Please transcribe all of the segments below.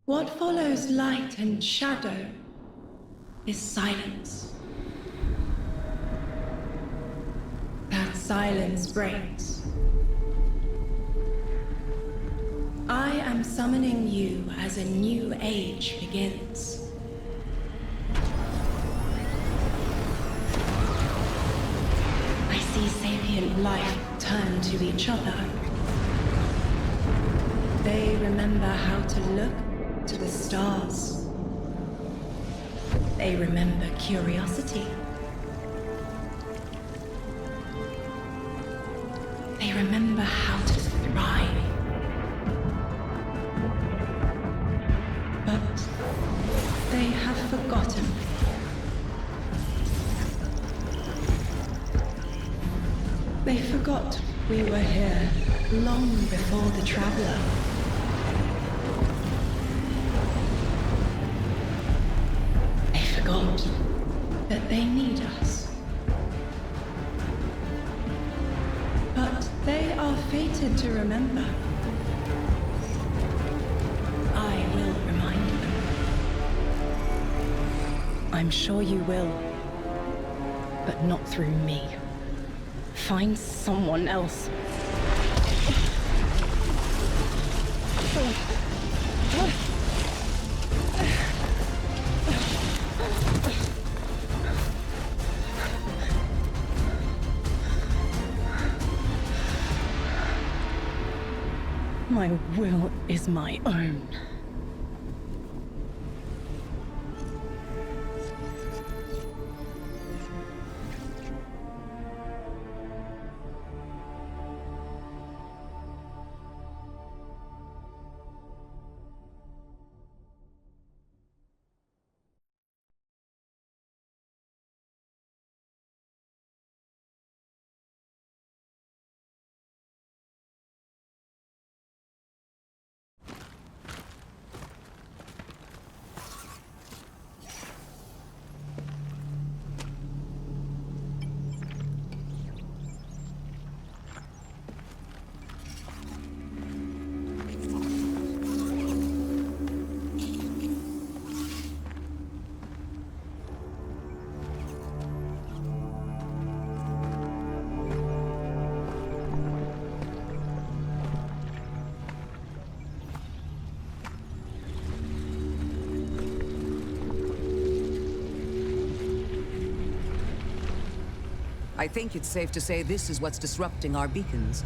What follows light and shadow is silence. That silence breaks. I am summoning you as a new age begins. I see sapient life turn to each other. They remember how to look to the stars. They remember curiosity. They remember how to thrive. But they have forgotten. They forgot we were here long before the Traveler. They forgot that they need us. But they are fated to remember. I will remind them. I'm sure you will. But not through me. Find someone else. My will is my own. I think it's safe to say this is what's disrupting our beacons.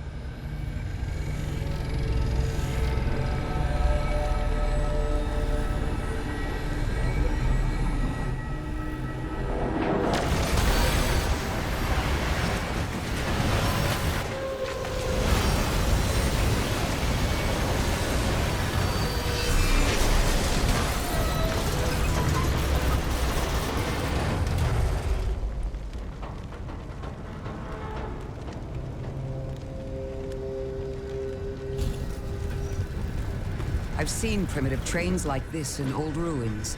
I've seen primitive trains like this in old ruins.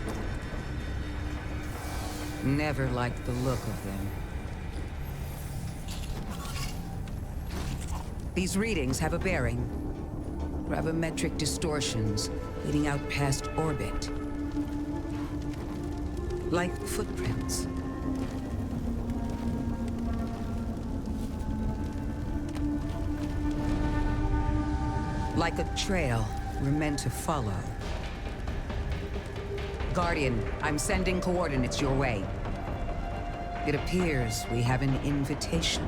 Never liked the look of them. These readings have a bearing. Gravimetric distortions leading out past orbit. Like footprints. Like a trail we're meant to follow. Guardian, I'm sending coordinates your way. It appears we have an invitation.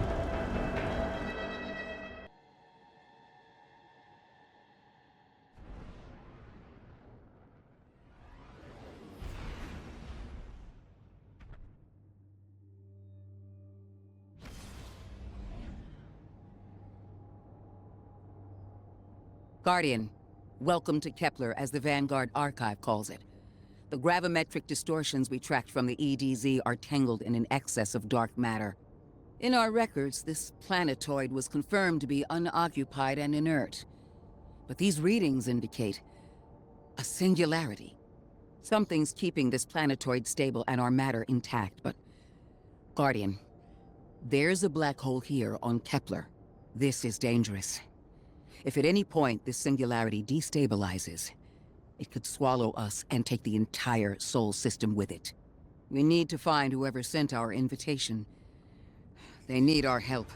Guardian, welcome to Kepler, as the Vanguard Archive calls it. The gravimetric distortions we tracked from the EDZ are tangled in an excess of dark matter. In our records, this planetoid was confirmed to be unoccupied and inert. But these readings indicate a singularity. Something's keeping this planetoid stable and our matter intact, but... Guardian, there's a black hole here on Kepler. This is dangerous. If at any point this singularity destabilizes, It could swallow us and take the entire Sol system with it. We need to find whoever sent our invitation. They need our help.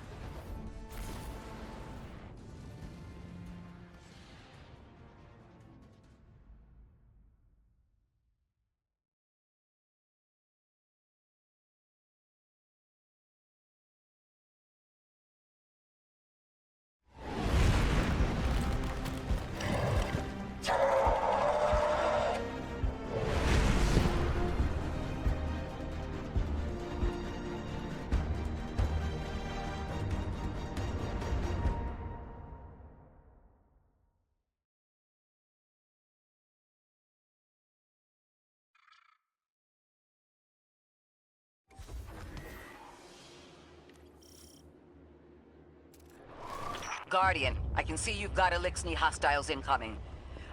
Guardian, I can see you've got Elixni hostiles incoming.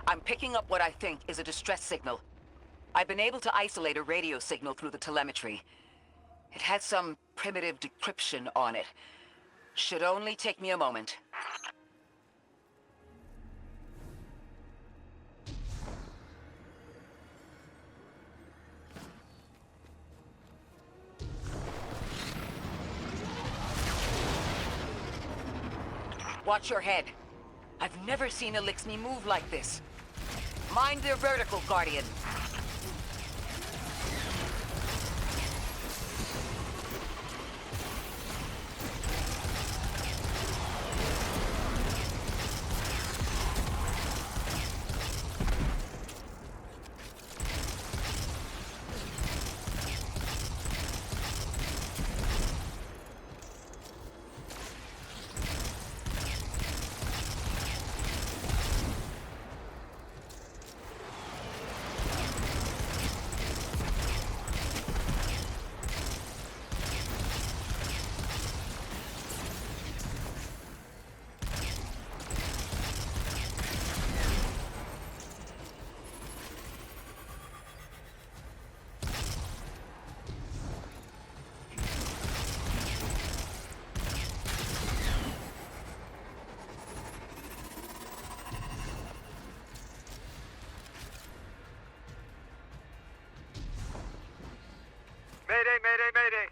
I'm picking up what I think is a distress signal. I've been able to isolate a radio signal through the telemetry. It had some primitive decryption on it. Should only take me a moment. Watch your head. I've never seen Elixni move like this. Mind their vertical, Guardian. Mayday, mayday, mayday.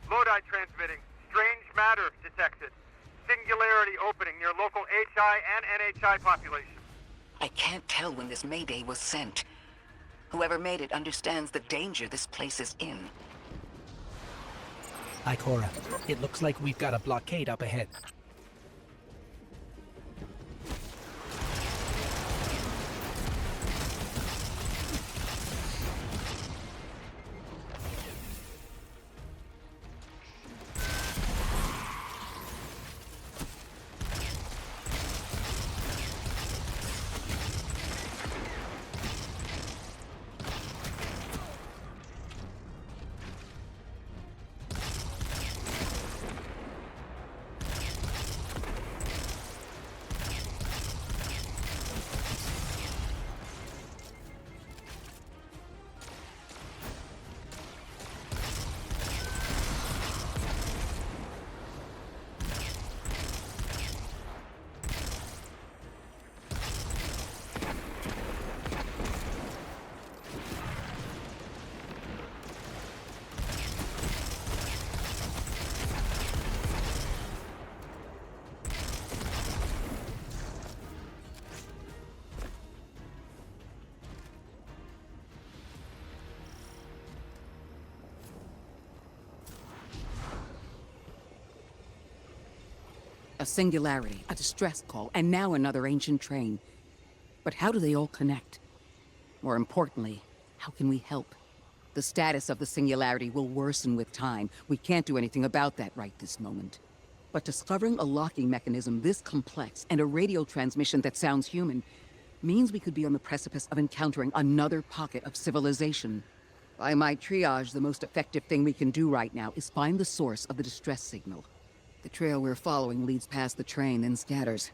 Lodi transmitting. Strange matter detected. Singularity opening near local HI and NHI population. I can't tell when this Mayday was sent. Whoever made it understands the danger this place is in. Ikora, it looks like we've got a blockade up ahead. A singularity, a distress call, and now another ancient train. But how do they all connect? More importantly, how can we help? The status of the singularity will worsen with time. We can't do anything about that right this moment. But discovering a locking mechanism this complex and a radio transmission that sounds human means we could be on the precipice of encountering another pocket of civilization. By my triage, the most effective thing we can do right now is find the source of the distress signal. The trail we're following leads past the train, then scatters.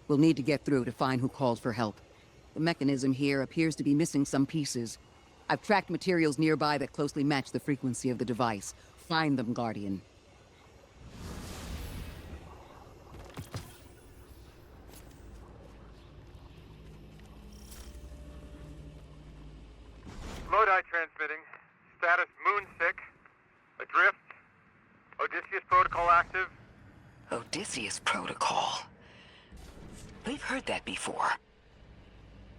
We'll need to get through to find who called for help. The mechanism here appears to be missing some pieces. I've tracked materials nearby that closely match the frequency of the device. Find them, Guardian. transmitting. Status moonsick. Adrift. Odysseus protocol active. Odysseus protocol. We've heard that before.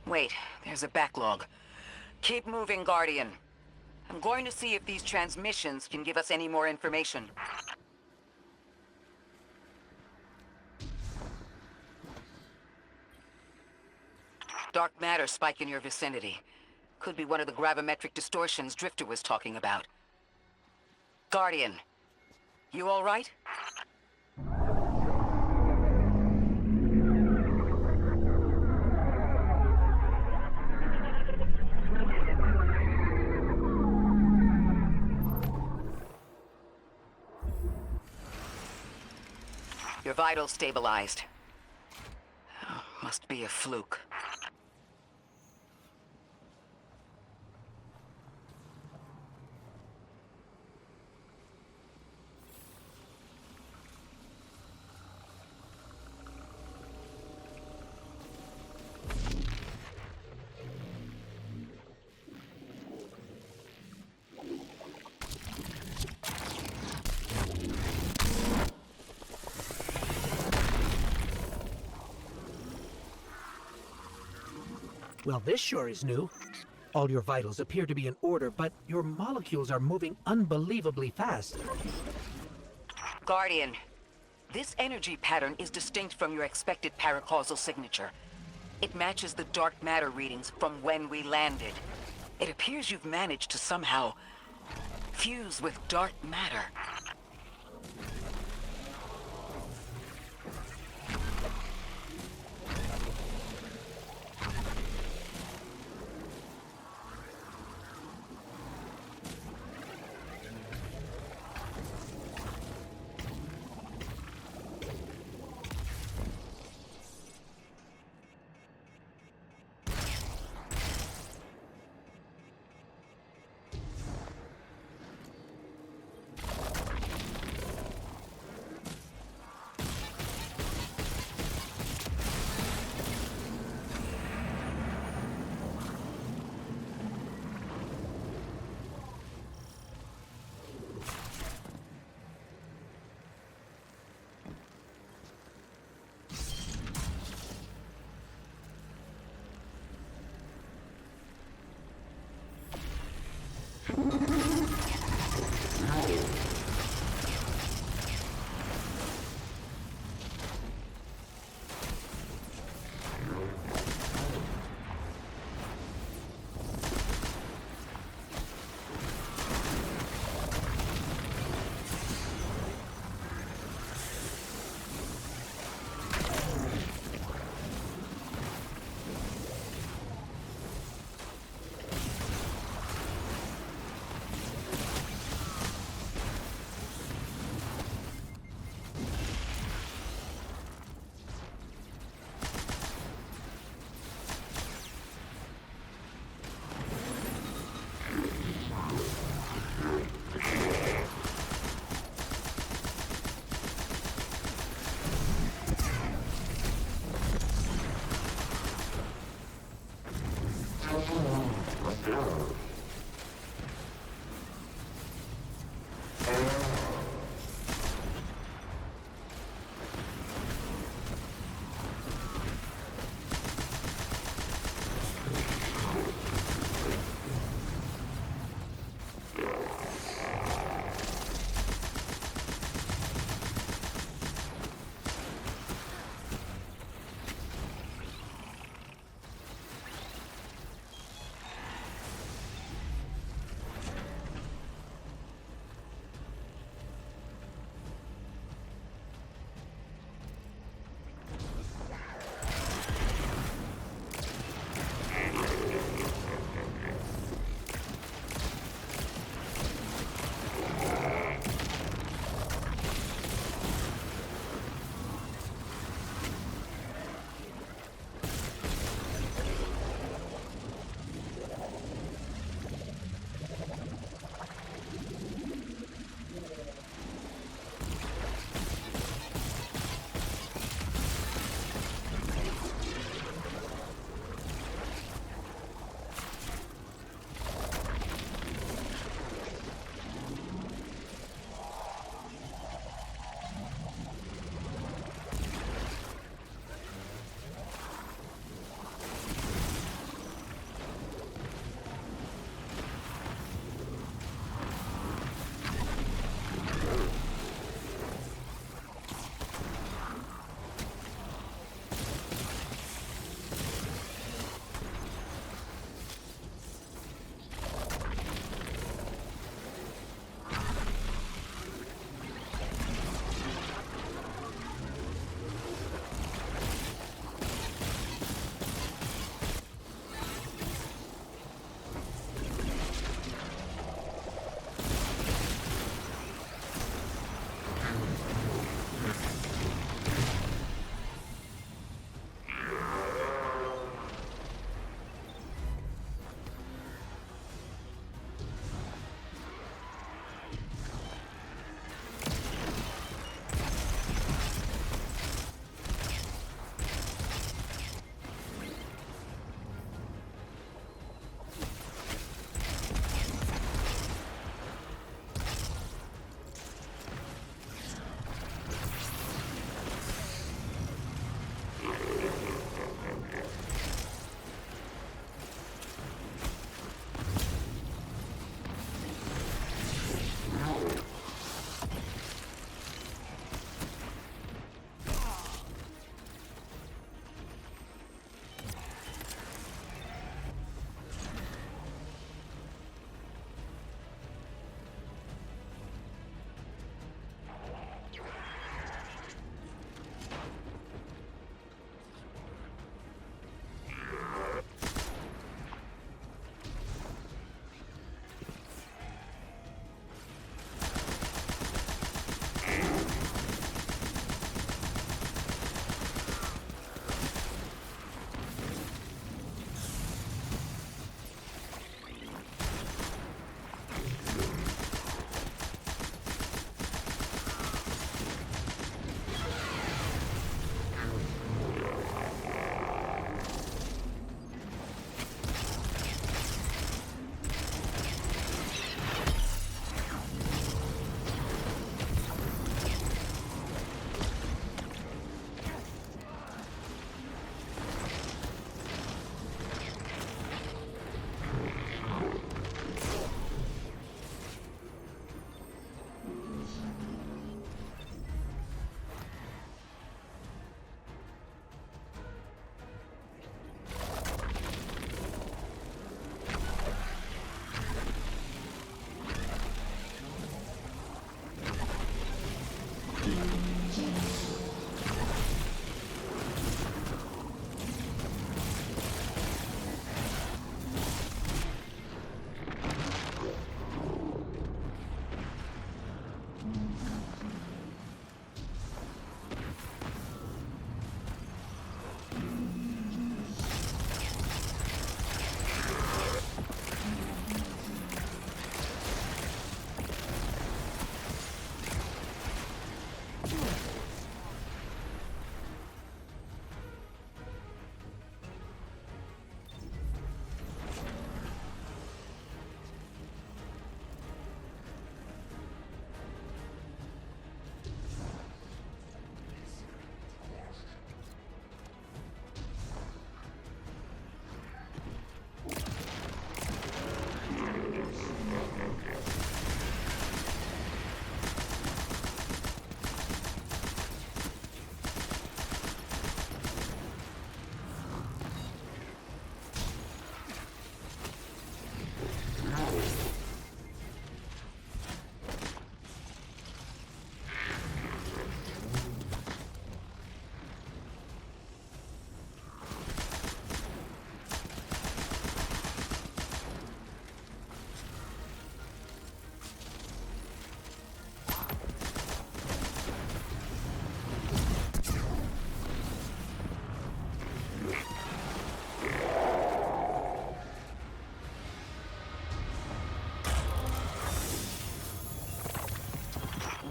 Wait, there's a backlog. Keep moving, Guardian. I'm going to see if these transmissions can give us any more information. Dark matter spike in your vicinity. Could be one of the gravimetric distortions Drifter was talking about. Guardian, you all right? Your vitals stabilized. Oh, must be a fluke. Well, this sure is new. All your vitals appear to be in order, but your molecules are moving unbelievably fast. Guardian, this energy pattern is distinct from your expected paracausal signature. It matches the dark matter readings from when we landed. It appears you've managed to somehow fuse with dark matter.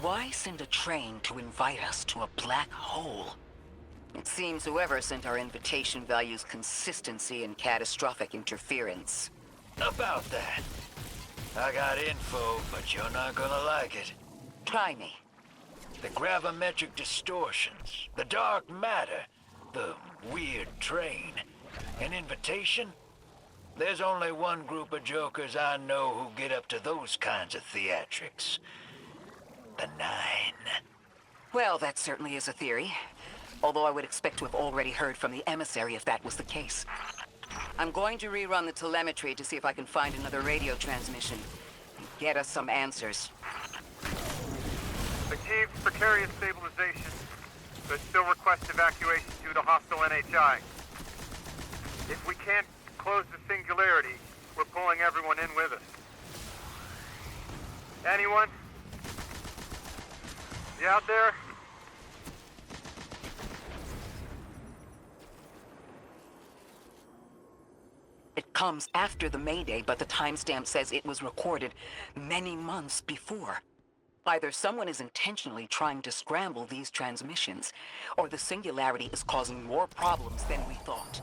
Why send a train to invite us to a black hole? It seems whoever sent our invitation values consistency and catastrophic interference. About that. I got info, but you're not gonna like it. Try me. The gravimetric distortions, the dark matter, the weird train. An invitation? There's only one group of jokers I know who get up to those kinds of theatrics. The Nine. Well, that certainly is a theory. Although I would expect to have already heard from the emissary if that was the case. I'm going to rerun the telemetry to see if I can find another radio transmission. Get us some answers. Achieved precarious stabilization, but still request evacuation due to hostile NHI. If we can't close the singularity, we're pulling everyone in with us. Anyone? You out there? It comes after the Mayday, but the timestamp says it was recorded many months before. Either someone is intentionally trying to scramble these transmissions, or the singularity is causing more problems than we thought.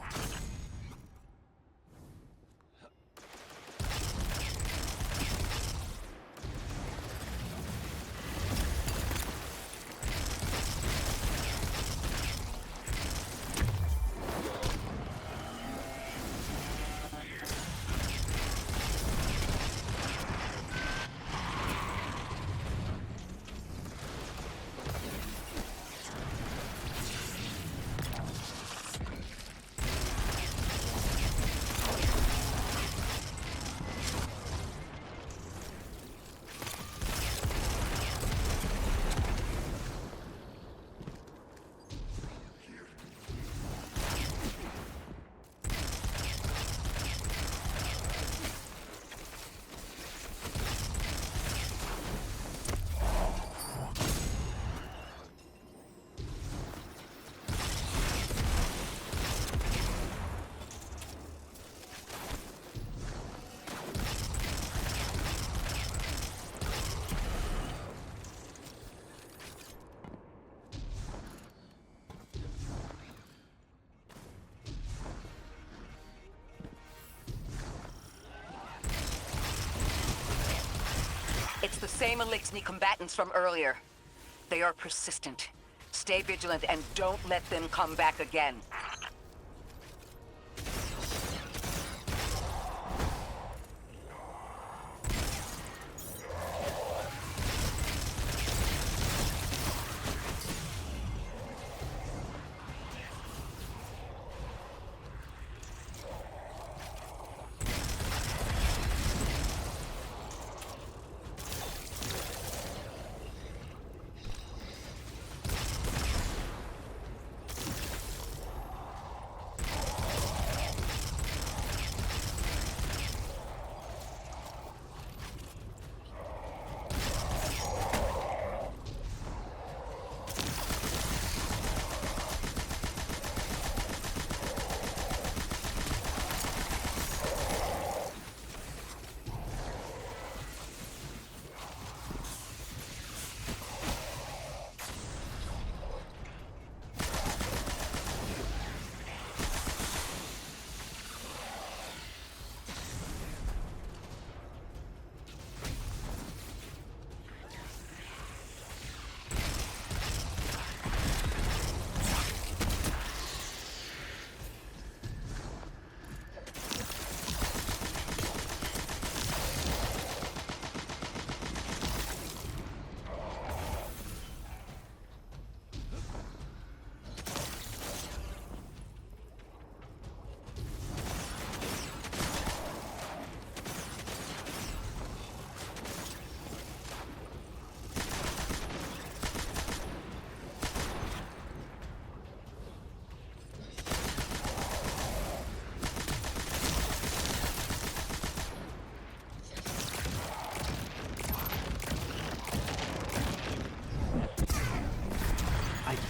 It's the same Elixni combatants from earlier. They are persistent. Stay vigilant and don't let them come back again.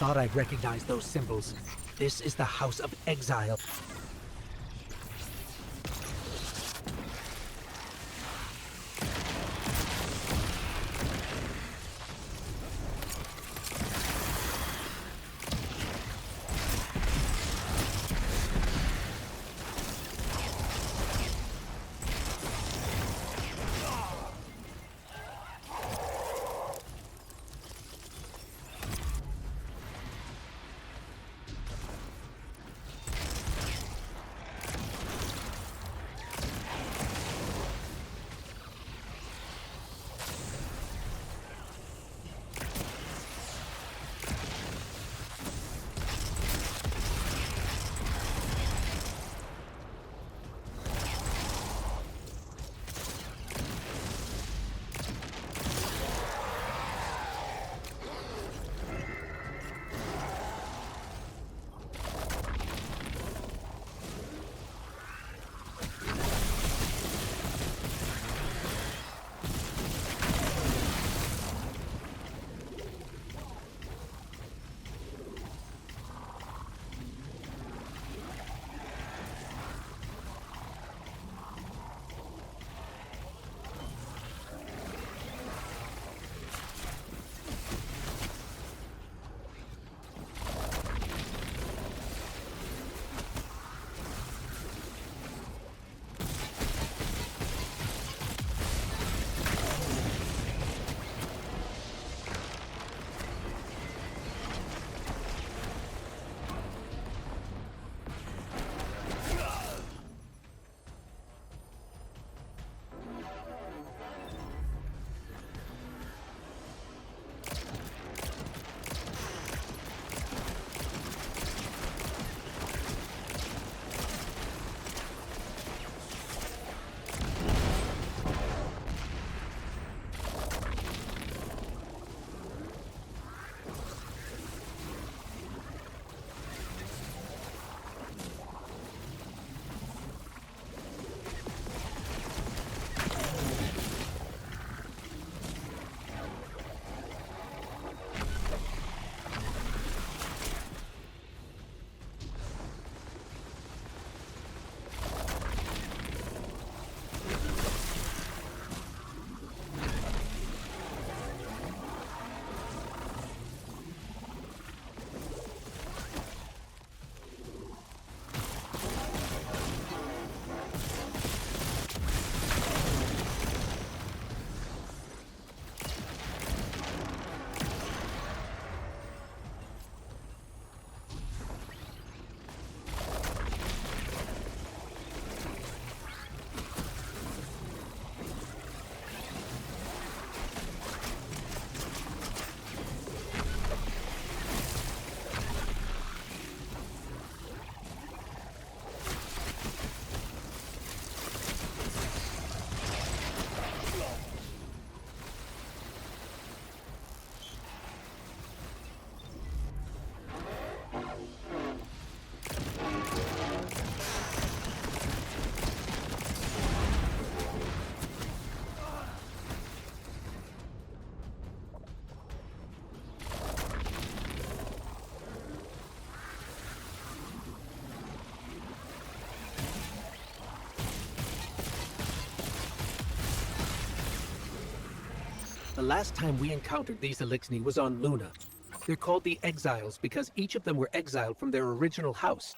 thought I'd recognize those symbols. This is the House of Exile. The last time we encountered these Elixni was on Luna. They're called the Exiles because each of them were exiled from their original house.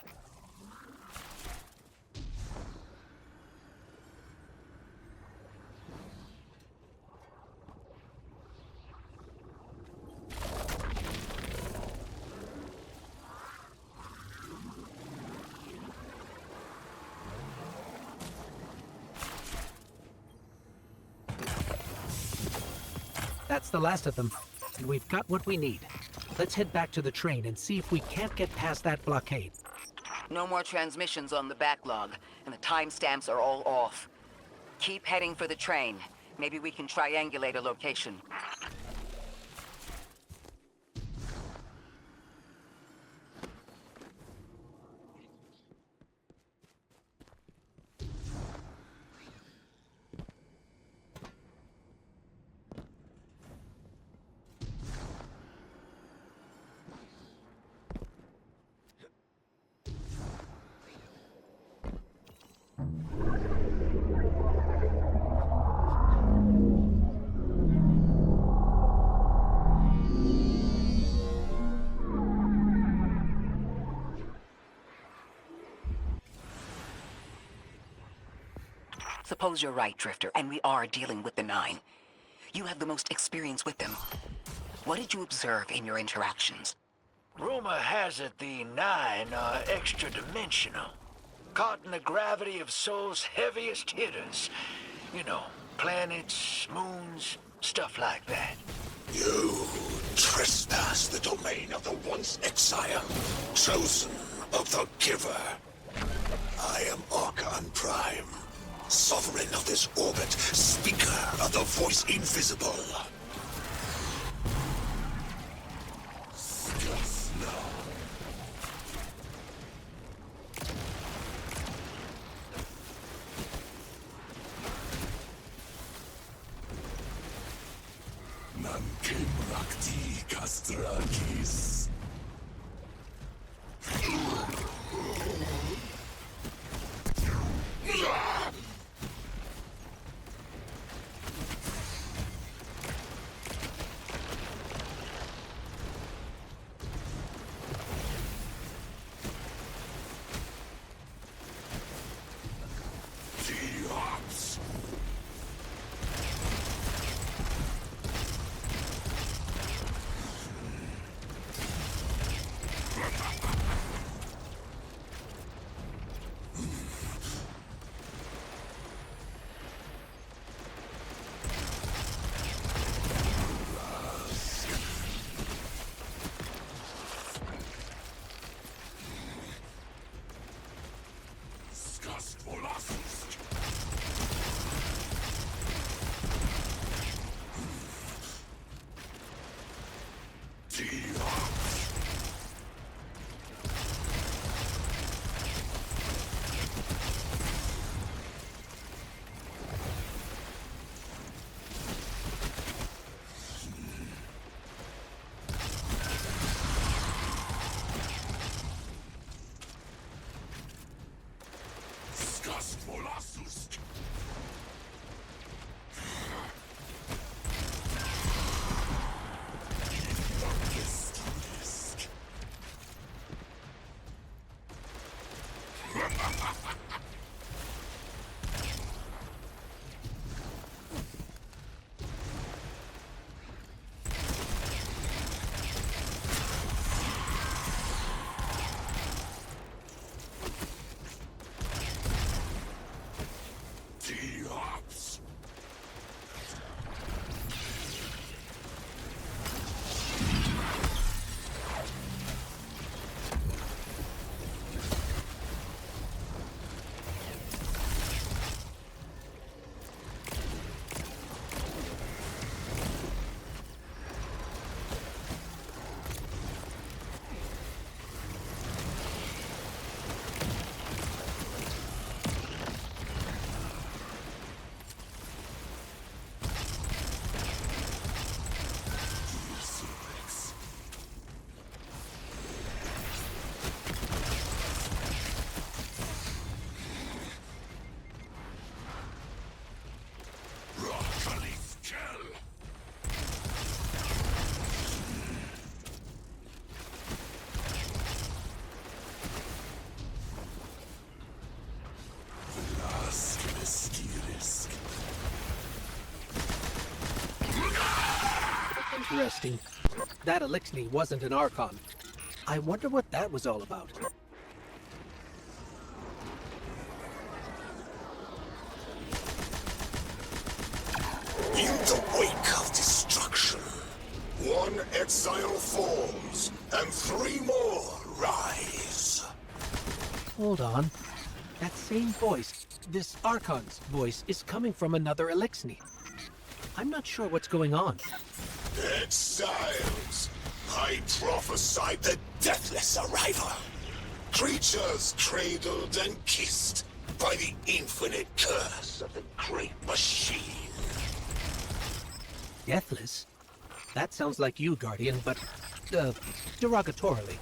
That's the last of them, and we've got what we need. Let's head back to the train and see if we can't get past that blockade. No more transmissions on the backlog, and the timestamps are all off. Keep heading for the train. Maybe we can triangulate a location. suppose you're right, Drifter, and we are dealing with the Nine. You have the most experience with them. What did you observe in your interactions? Rumor has it the Nine are extra-dimensional. Caught in the gravity of Sol's heaviest hitters. You know, planets, moons, stuff like that. You trespass the domain of the once exile, chosen of the Giver. I am Archon Prime, sovereign of this orbit, speaker of the voice invisible. Just now. Nankim Rakti Kastrakis. Interesting. That Elixni wasn't an Archon. I wonder what that was all about. In the wake of destruction, one exile falls, and 3 more rise. Hold on. That same voice, this Archon's voice, is coming from another Elixni. I'm not sure what's going on. Exiles, I prophesied the deathless arrival. Creatures cradled and kissed by the infinite curse of the great machine. Deathless? That sounds like you, Guardian, but, derogatorily.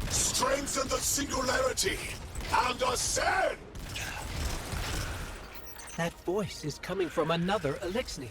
Strengthen the singularity and ascend! That voice is coming from another Elixni.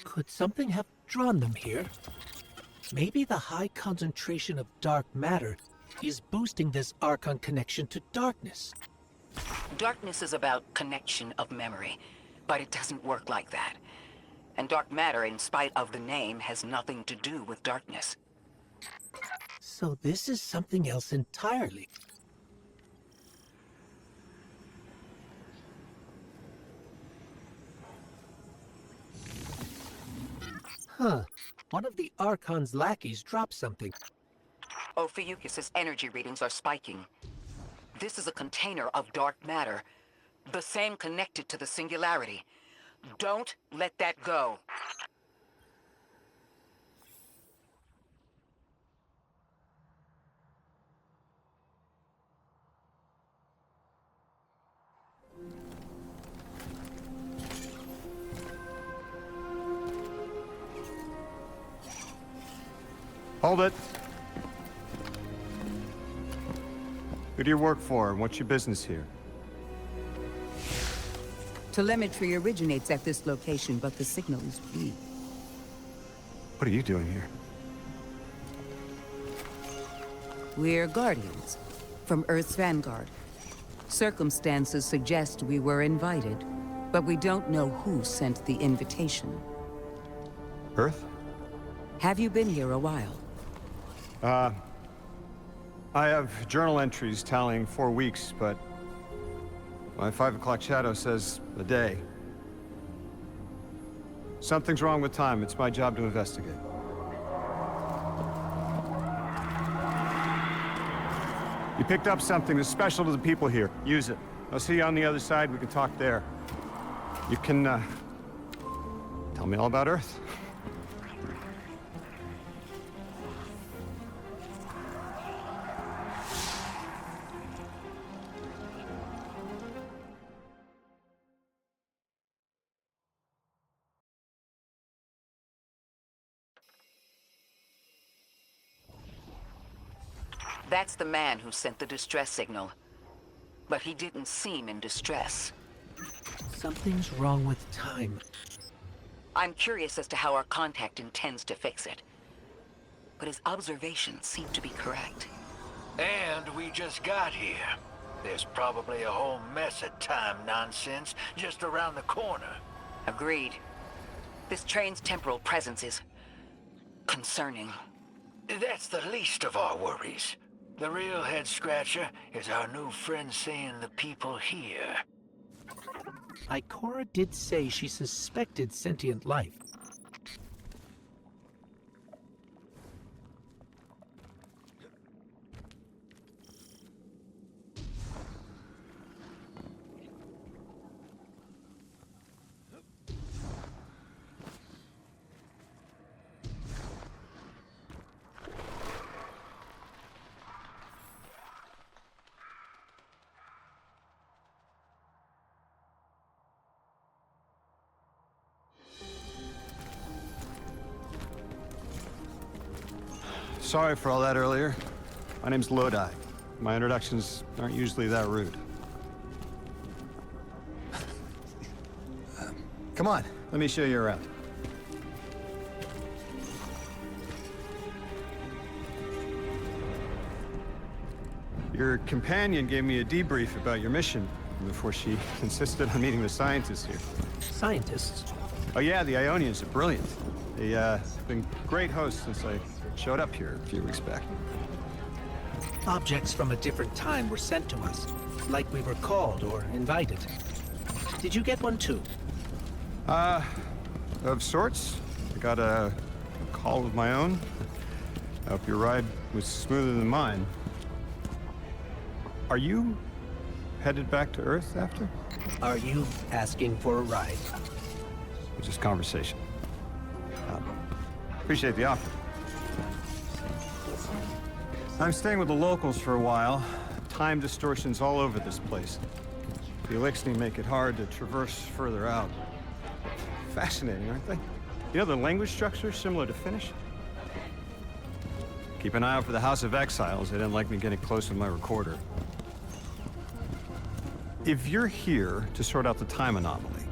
Could something have drawn them here? Maybe the high concentration of dark matter is boosting this Archon connection to darkness. Darkness is about connection of memory, but it doesn't work like that. And dark matter, in spite of the name, has nothing to do with darkness. So this is something else entirely. Huh. One of the Archon's lackeys dropped something. Ophiuchus's energy readings are spiking. This is a container of dark matter, the same connected to the singularity. Don't let that go. Hold it. Who do you work for, and what's your business here? Telemetry originates at this location, but the signal is weak. What are you doing here? We're Guardians, from Earth's vanguard. Circumstances suggest we were invited, but we don't know who sent the invitation. Earth? Have you been here a while? I have journal entries tallying 4 weeks, but my 5 o'clock shadow says a day. Something's wrong with time. It's my job to investigate. You picked up something that's special to the people here. Use it. I'll see you on the other side. We can talk there. You can, tell me all about Earth. That's the man who sent the distress signal. But he didn't seem in distress. Something's wrong with time. I'm curious as to how our contact intends to fix it. But his observations seem to be correct. And we just got here. There's probably a whole mess of time nonsense just around the corner. Agreed. This train's temporal presence is concerning. That's the least of our worries. The real head-scratcher is our new friend seeing the people here. Ikora did say she suspected sentient life. Sorry for all that earlier. My name's Lodi. My introductions aren't usually that rude. Come on, let me show you around. Your companion gave me a debrief about your mission before she insisted on meeting the scientists here. Scientists? Oh yeah, the Ionians are brilliant. They've been great hosts since I showed up here a few weeks back. Objects from a different time were sent to us, like we were called or invited. Did you get one too? Of sorts. I got a call of my own. I hope your ride was smoother than mine. Are you headed back to Earth after? Are you asking for a ride? It's just conversation. Appreciate the offer. I'm staying with the locals for a while. Time distortions all over this place. The Elixni make it hard to traverse further out. Fascinating, aren't they? You know, the language structure is similar to Finnish. Keep an eye out for the House of Exiles. They didn't like me getting close with my recorder. If you're here to sort out the time anomaly,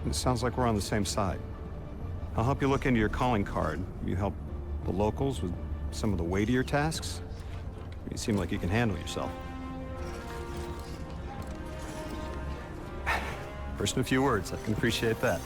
it sounds like we're on the same side. I'll help you look into your calling card. You help the locals with some of the weightier tasks. You seem like you can handle yourself. First in a few words, I can appreciate that.